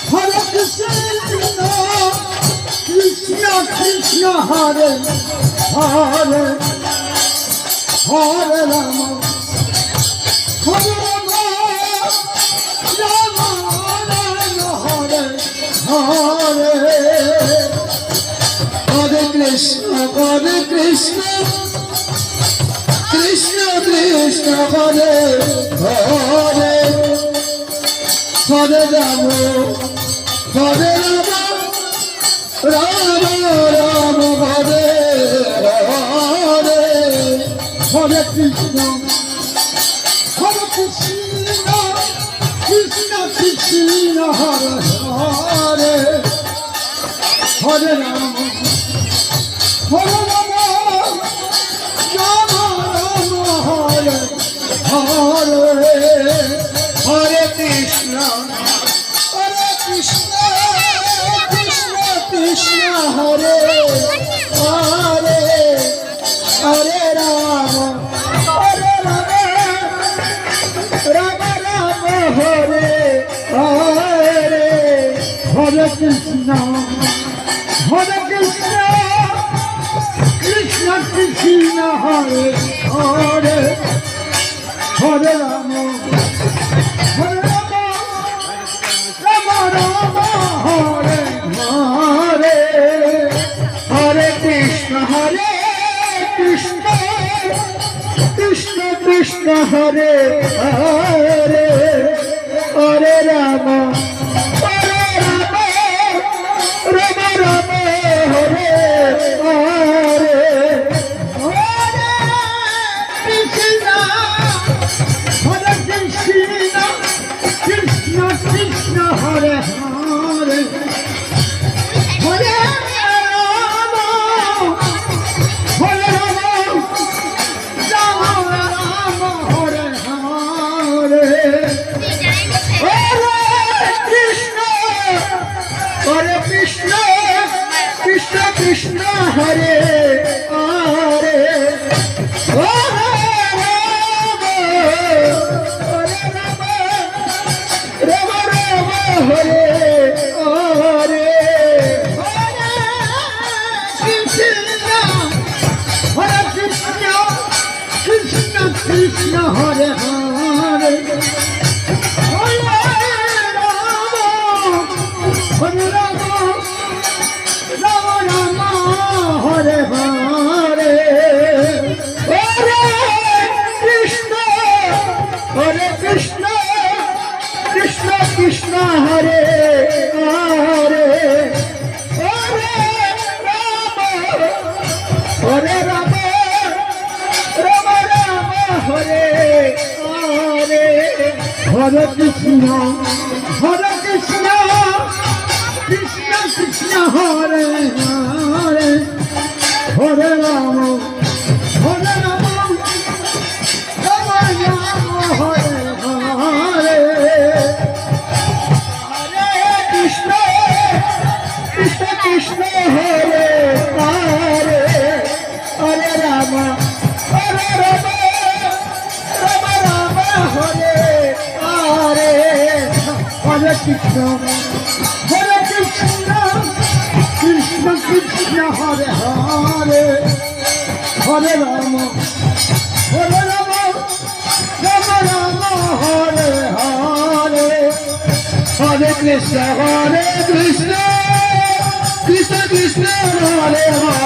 Hare Krishna, Krishna Krishna Hare Hare, Hare Rama, Hare Rama, Rama Rama, Hare Hare, Hare Krishna, Krishna Krishna Hare Hare, Hare Rama, Hare Rama, Rama Rama, Hare Hare, Hare Krishna, Krishna Krishna Hare Hare, Hare Rama, Hare Rama, Rama Rama, Hare Hare, Hare Krishna, Krishna Krishna Hare Hare, Hare Rama, Rama Rama, Hare Hare, Hare Krishna, Krishna Krishna Hare Hare, Hare Rama, Rama Rama, Hare Hare, Hare Krishna, Krishna Krishna Hare Hare, Hare Rama, Rama Rama, Hare Hare, Hare Krishna, Krishna Krishna Hare Hare, Hare Rama, Hare Rama, Rama Rama, Hare Hare, Hare Krishna, Krishna Krishna Hare Hare, Hare Rama, Hare Rama, Rama Rama, Hare Hare, Hare Krishna, Krishna Krishna Hare Hare, Hare Rama, Hare Rama, Rama Rama, Hare Hare, Hare Krishna, Krishna Krishna Hare Hare, Hare Rama, Hare Rama, Rama Rama, Hare Hare, Hare Krishna, Krishna Krishna Hare Hare, Hare Rama, Rama Rama, Hare Hare, Hare Krishna, Krishna Hare Hare, Hare Rama, Rama Rama, Hare Hare, Hare Krishna, Krishna Krishna Hare Hare, Hare Rama, Rama Rama, Hare Hare, Hare Krishna, Krishna Krishna Hare Hare.